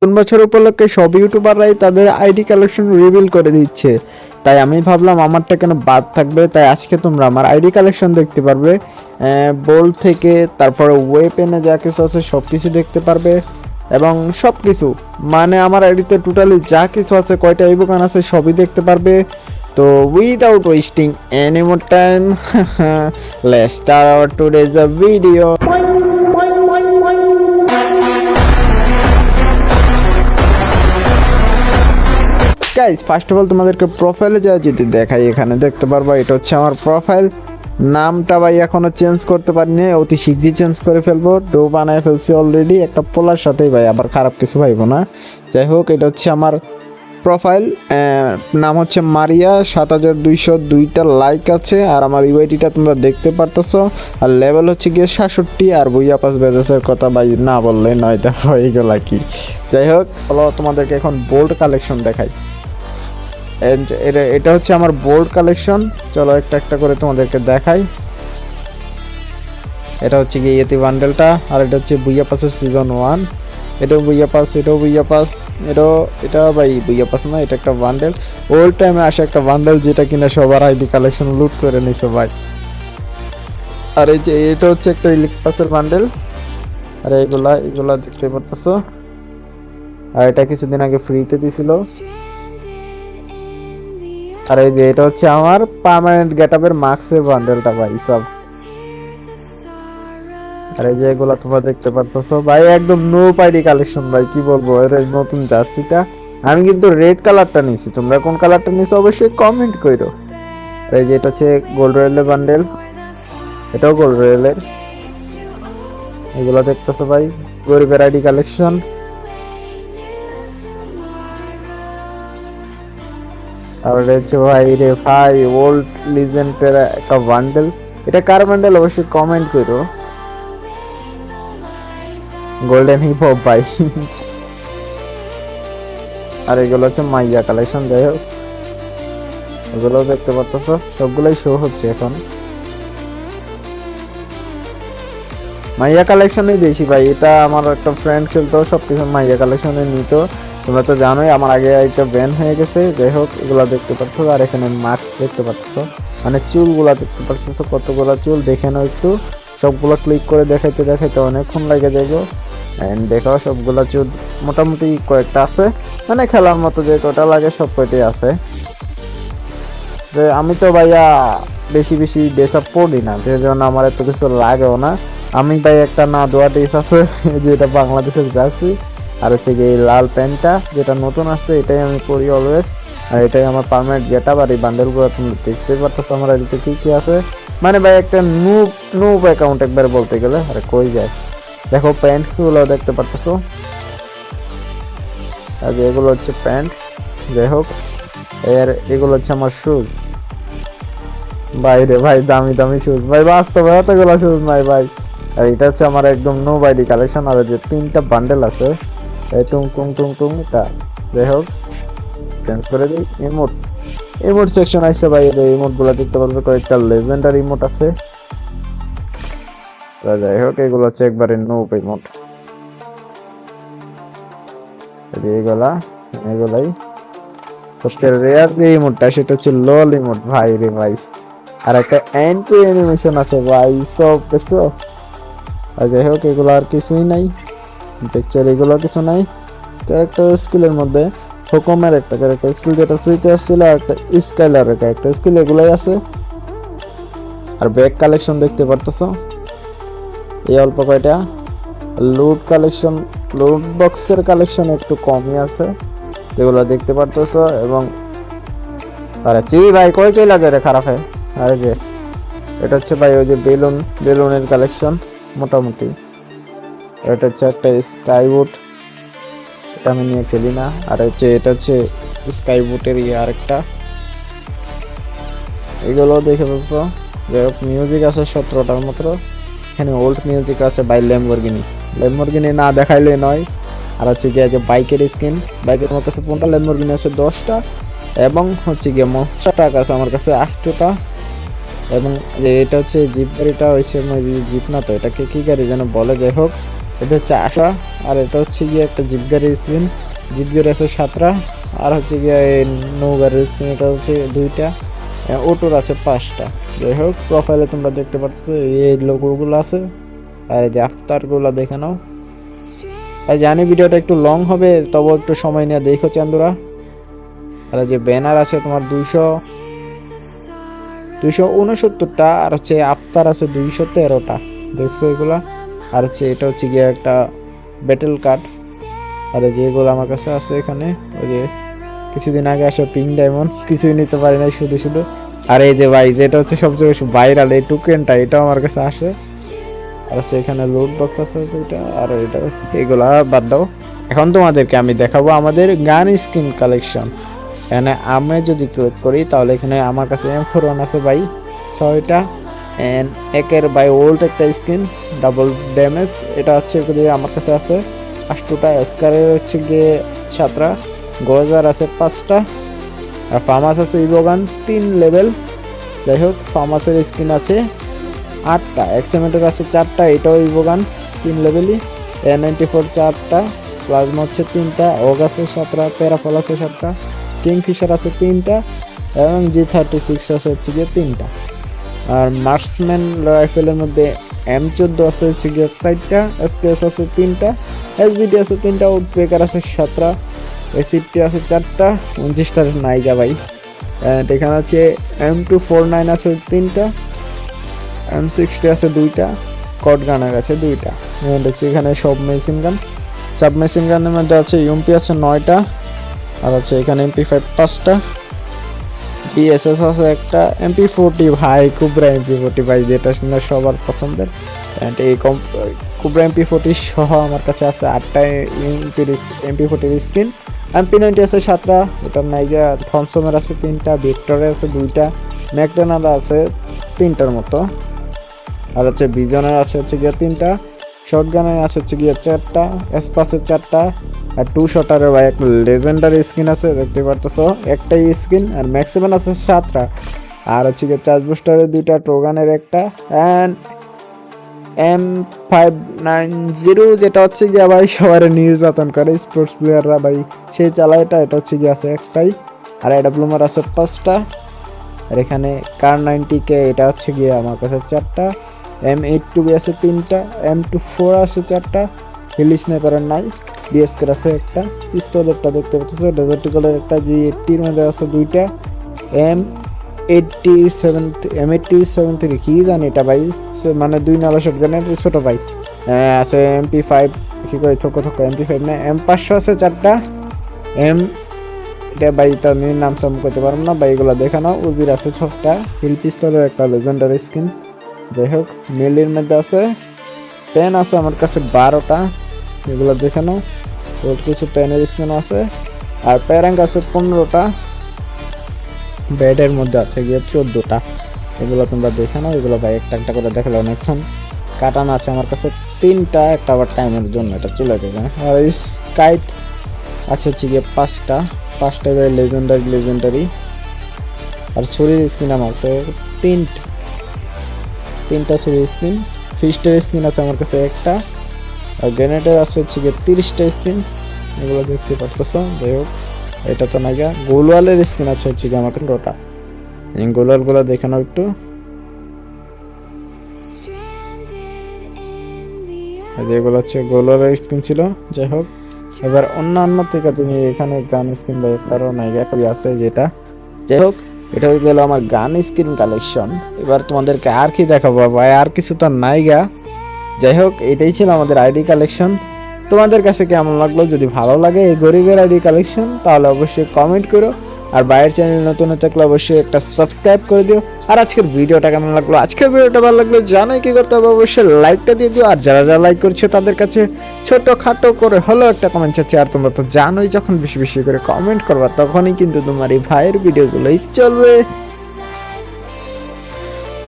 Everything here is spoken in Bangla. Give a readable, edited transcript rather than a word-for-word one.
নতুন বছর উপলক্ষে সব ইউটিউবাররাই তাদের আইডি কালেকশন রিভিল করে দিচ্ছে, তাই আমি ভাবলাম আমারটা কেন বাদ থাকবে। তাই আজকে তোমরা আমার আইডি কালেকশন দেখতে পারবে, বোল্ড থেকে তারপরে ওয়েপেনে যা কিছু আছে সব কিছু দেখতে পারবে এবং সব কিছু মানে আমার আইডিতে টোটালি যা কিছু আছে, কয়টা ইভোকান আছে সবই দেখতে পারবে। তো without wasting any more time let's start our today's video. Guys first of all তোমাদেরকে প্রোফাইলে যা যদি দেখাই, এখানে দেখতে পারবা এটা হচ্ছে আমার প্রোফাইল। নামটা ভাই এখনো চেঞ্জ করতে পারিনি, অতি শীঘ্রই চেঞ্জ করে ফেলবো। ডো বানায় ফেলছি অলরেডি একটা পোলার সাথেই, ভাই আবার খারাপ কিছু ভাইবো না। যাই হোক, এটা হচ্ছে আমার প্রোফাইল, নাম হচ্ছে মারিয়া। 7202টা লাইক আছে আর আমার ইউআইডিটা তোমরা দেখতে পারতেছো। আর লেভেল হচ্ছে গিয়ে 67 আর বইয়া পাস বেজেসের কথা ভাই না বললে নয়, দেখো এইগুলা কি। যাই হোক, চলো তোমাদেরকে এখন বোল্ড কালেকশন দেখাই। এটা হচ্ছে আমার বোল্ড কালেকশন, চলো একটা একটা করে তোমাদেরকে দেখাই। এটা হচ্ছে গিয়ে ইয়েতি বান্ডেলটা, আর এটা হচ্ছে বুইয়া পাসের সিজন 1। এটাও বুইয়া পাস, এটাও বুইয়া পাস, এটা ভাই বুইয়া পাস না, এটা একটা বান্ডেল। ওল্ড টাইমে আসে একটা বান্ডেল যেটা কিনা সবার আইডি কালেকশন লুট করে নিছে ভাই। আর এই যে এটা হচ্ছে একটা ইলিক পাসের বান্ডেল। আর এগুলা দেখতে পারতেছো। আর এটা কিছুদিন আগে ফ্রিতে দিছিল। আর এই যে এটা হচ্ছে আমার পার্মানেন্ট গেটআপের মার্কসের বান্ডেলটা ভাই সব। আর এই যে এগুলা তোমরা দেখতে পারতেছো ভাই, একদম নো আইডি কালেকশন ভাই, কি বলবো। এর নতুন জার্সিটা আমি কিন্তু রেড কালারটা নিছি, তোমরা কোন কালারটা নিছো অবশ্যই কমেন্ট করো। আর এই যে এটা হচ্ছে গোল্ড রয়েলের বান্ডেল, এটাও গোল্ড রয়েলের। এগুলা দেখতেছো ভাই, গরিবের আইডি কালেকশন। আর হচ্ছে ভাই রে ভাই ওল্ড লিজেন্ডের একটা বান্ডেল। এটা কার বান্ডেল অবশ্যই কমেন্ট করো। গোল্ডেন হিপ হপ ভাই। আর এগুলো হচ্ছে মাইয়া কালেকশন। যাই হোক, এগুলো দেখতে পাচ্ছ সবগুলোই শো হচ্ছে এখন। মাইয়া কালেকশনই বেশি ভাই, এটা আমার একটা ফ্রেন্ড খেলতো, সবকিছু মাইয়া কালেকশনে নিত। তোমরা তো জানোই আমার আগে একটা ব্যান হয়ে গেছে। যাই হোক, এগুলা দেখতে পাচ্ছ। আর এখানে মাস্ক দেখতে পাচ্ছ, মানে চুলগুলা দেখতে পাচ্ছ, কতগুলা চুল দেখে নাও একটু। সবগুলো ক্লিক করে দেখাইতে দেখাইতে অনেকক্ষণ লাগে যাবো। এন্ড দেখাও সবগুলা চুল মোটামুটি কয়েকটা আছে, মানে খেলার মতো যে কয়টা লাগে সব কয়টাই আছে। যে আমি তো ভাইয়া বেশি বেশি ড্রেস আপ পড়ি না, যে জন্য আমার এত কিছু লাগেও না। আমি ভাই একটা না দোয়া ড্রেস আছে যেটা বাংলাদেশের জার্সি, আর হচ্ছে গিয়ে এই লাল প্যান্টটা যেটা নতুন আসছে, এটাই আমি পরি অলওয়েজ। আর এটাই আমার পার্মানেন্ট গেটআপ। আর এই বান্ডেলগুলো তুমি দেখতে পারতেছো আমার এদিকে কি কি আছে, মানে ভাই একটা নুব অ্যাকাউন্ট একবার বলতে গেলে। আর কই যায় দেখো, প্যান্ট গুলো দেখতে পারতেছো। আর এগুলো হচ্ছে প্যান্ট। যাই হোক, এর এগুলো হচ্ছে আমার শুজ। বাইরে ভাই দামি দামি শুজ ভাই, বাস্তবে এতগুলো শুজ নাই ভাই। আর এটা হচ্ছে আমার একদম নো বাইডি কালেকশন। আর যে 3টা বান্ডেল আছে, এই টুং টুং টুং টুং এটা। যাই হোক, চেঞ্জ করে দিই। ইমোট সেকশন আসছে ভাই, এই ইমোট গুলো দেখতে পারবে, কয়েকটা লেজেন্ডারি ইমোট আছে। যাই হোক, এগুলো হচ্ছে একবারে নো ইমোট। এগুলাই সবচেয়ে রেয়ার যে ইমোটটা, সেটা হচ্ছে লল ইমোট ভাই রে ভাই। আর একটা অ্যান্টি অ্যানিমেশন আছে ভাই সব দেখছো। আর যাই হোক, এগুলো আর কিছুই নাই, পিকচার এগুলো কিছু নাই। ক্যারেক্টার স্কিলের মধ্যে হুকুমের একটা ক্যারেক্টার স্কিল যেটা ফ্রিতে আসছিল, আর একটা স্কাইলার একটা স্কিল, এগুলাই আছে। আর ব্যাগ কালেকশন দেখতে পারতেছো, এই অল্প কয়টা। লুট কালেকশন, লুট বক্সের কালেকশন একটু কমই আছে, যেগুলো দেখতে পারতেছো। এবং আরে চি ভাই কই চলে যায় রে খারাপ হয়। আর যে এটা হচ্ছে ভাই ওই যে বেলুনের কালেকশন মোটামুটি। এটা হচ্ছে একটা স্কাইবুট, এটা আমি নিয়ে খেলি না। আর হচ্ছে এটা হচ্ছে স্কাইবুটের আরেকটা, এগুলো দেখে বলছো। যাই হোক, মিউজিক আছে 17টার মতো। এখানে ওল্ড মিউজিক আছে বাই ল্যাম্বরগিনি না দেখাইলে নয়। আর হচ্ছে গিয়ে যে বাইকের স্কিন, বাইকের আমার কাছে 15টা, ল্যাম্বরগিনি আছে 10টা, এবং হচ্ছে গিয়ে মনস্টার ট্রাক আছে আমার কাছে 8টা। এবং এটা হচ্ছে জিপ গাড়িটা হয়েছে জিপ না, তো এটাকে কি গাড়ি যেন বলে। যাই হোক, এটা হচ্ছে আশা, আর এটা হচ্ছে গিয়ে একটা জিপ গাড়ির স্ক্রিন। জিপ গাড়ি আছে 7টা, আর হচ্ছে গিয়ে নৌ গাড়ির স্ক্রিন এটা হচ্ছে 2টা, অটোর আছে 5টা। যাই হোক, প্রোফাইলে তোমরা দেখতে পাচ্ছ এই লোগোগুলো আছে, আর এই যে আফতারগুলো দেখে নাও। আর জানি ভিডিওটা একটু লং হবে, তবে একটু সময় নিয়ে দেখো চান্দুরা। আর যে ব্যানার আছে তোমার 269টা, আর হচ্ছে আফতার আছে 213টা, দেখছো এগুলা। আর হচ্ছে এটা হচ্ছে গিয়ে একটা ব্যাটেল কার্ড, আর যেগুলো আমার কাছে আছে এখানে, ওই যে কিছুদিন আগে আসে পিঙ্ক ডায়মন্ড, কিছুই নিতে পারি না শুধু শুধু। আর এই যে ভাই, যেটা হচ্ছে সবচেয়ে বেশি ভাইরাল, এই টোকেনটা, এটাও আমার কাছে আসে। আর হচ্ছে এখানে লুট বক্স আছে 2টা, আর এটা, এগুলা বাদ দাও। এখন তোমাদেরকে আমি দেখাবো আমাদের গান স্কিন কালেকশন। এখানে আমি যদি ক্লিক করি তাহলে এখানে আমার কাছে M41 আছে ভাই 6টা, এন্ড একের বাই ওল্ড একটা স্কিন ডাবল ড্যামেজ, এটা হচ্ছে আমার কাছে আছে 8টা। স্কারের হচ্ছে গিয়ে 7টা, গজার আছে 5টা, আর ফার্মাস আছে ইভোগান 3 লেভেল। যাই হোক, ফার্মাসের স্কিন আছে 8টা, এক্সেমেন্টের আছে 4টা, এটাও ইভোগান 3 লেভেলই। A94 4টা, প্লাজমা হচ্ছে 3টা, ওক আছে 7টা, প্যারাফল আছে 7টা, কিংফিশার আছে 3টা, এবং G36 আছে হচ্ছে গিয়ে 3টা। আর মার্কসম্যান রাইফেলের মধ্যে M14 আছে হচ্ছে গিয়ে 4টা, SKS আছে 3টা, SBT আছে 3টা, উডপেকার আছে 7টা, SCT আছে 4টা, 29টার নাইগা ভাই। এখানে আছে M249 আছে 3টা, M60 আছে 2টা, কট গানের আছে 2টা। এখানে সব মেশিন গান, সাব মেশিন গানের মধ্যে আছে ইউএমপি আছে 9টা, আর হচ্ছে এখানে MP5 5টা, BSS আছে একটা, MP40 ভাই, কুবরা MP40 ভাই, যেটা শুনে সবার পছন্দের। এই কুবরা MP40 সহ আমার কাছে আছে 8টা MP40 স্কিন। MP90 আছে 7টা, এটার নাইগা। থমসমের আছে 3টা, ভিক্টরের আছে 2টা, ম্যাকডোনাল্ড আছে 3টার মতো, আর হচ্ছে বিজনের আছে হচ্ছে গিয়ে 3টা, শটগানের আছে হচ্ছে গিয়ে 4টা, এসপাসের 4টা, আর 2 শটারের ভাই একটা লেজেন্ডারি স্কিন আছে, দেখতে পারতেছো একটাই স্কিন। আর ম্যাক্সিমাম আছে 7টা, আর হচ্ছে গিয়ে চার্জ বুস্টারের 2টা, ট্রোগানের একটা, অ্যান্ড M590 যেটা হচ্ছে গিয়ে ভাই সবার নির্যাতন করে স্পোর্টস প্লেয়াররা ভাই, সেই চালায় এটা। এটা হচ্ছে গিয়ে আছে একটাই, আর এটা ব্লুমার আছে 5টা, আর এখানে কার 90K এটা হচ্ছে গিয়ে আমার কাছে 4টা, M82B আছে 3টা, M24 আছে 4টা, হিলি স্নাইপারের নাই, ডিএসকের আছে একটা, পিস্তলেরটা দেখতে পাচ্ছ ডেজার্টিকলের একটা, G80 মধ্যে আছে 2টা, M87 থেকে কি জানি এটা ভাই, মানে 2 নালা শটগানের ছোট ভাই। আছে MP5, কি করে থোকো MP5 না, M500 আছে 4টা, এটা ভাই তার নাম সাম করতে পারবো না ভাই, এগুলো দেখে নাও। উজির আছে 6টা, হিল পিস্তলের একটা লেজেন্ডারি স্কিন। যাই হোক, মিলির মধ্যে আছে পেন আছে আমার কাছে 12টা, এগুলো দেখে নাও। কিছু পেনের স্কিন আছে, আর প্যারাঙ্ক আছে 15টা, ব্যাডের মধ্যে আছে গিয়ে 14টা, এগুলো তোমরা দেখে নাও। এগুলো ভাই একটা একটা করে দেখালে অনেকক্ষণ। কাটান আছে আমার কাছে 3টা, একটা আবার টাইমের জন্য এটা চলে যাবে। আর স্কাইট আছে হচ্ছে গিয়ে 5টা ভাই লেজেন্ডারি। আর ছুরির স্কিন আমার আছে 3টা ছুরির স্কিন। ফিস্টের স্কিন আছে আমার কাছে একটা, আর গ্রেনেডের আছে হচ্ছে গিয়ে 30টা স্কিন, এগুলো দেখতে পারতেছ। যাই হোক, এটা তো নাইগা। গোলওয়ালের স্কিন আছে হচ্ছে গিয়ে আমার কাছে 2টা, গোলওয়ালগুলো দেখে নাও একটু। যেগুলো হচ্ছে গোলওয়ালের স্কিন ছিল। যাই হোক, এবার অন্যান্য থেকে তুমি এখানে গান স্কিন বা কারো নাইগা আছে যেটা। যাই হোক, এটা হয়ে গেল আমার গান স্কিন কালেকশন। এবার তোমাদেরকে আর কি দেখাবো ভাই, আর কিছু তো নাইগা। যাই হোক, এটাই ছিল আমাদের আইডি কালেকশন। তোমাদের কাছে কেমন লাগলো? যদি ভালো লাগে এই গরিবের আইডি কালেকশন, তাহলে অবশ্যই কমেন্ট করো। আর বাইরের চ্যানেল নতুন হতে থাকলে অবশ্যই একটা সাবস্ক্রাইব করে দিও। আর আজকের ভিডিওটা কেমন লাগলো? আজকের ভিডিওটা ভালো লাগলো জানোই কি করতে হবে, অবশ্যই লাইকটা দিয়ে দিও। আর যারা যারা লাইক করছে তাদের কাছে ছোট খাটো করে হলো একটা কমেন্ট চাচ্ছি। আর তোমরা তো জানোই যখন বেশি বেশি করে কমেন্ট করবা তখনই কিন্তু তোমার এই ভাইয়ের ভিডিওগুলোই চলবে।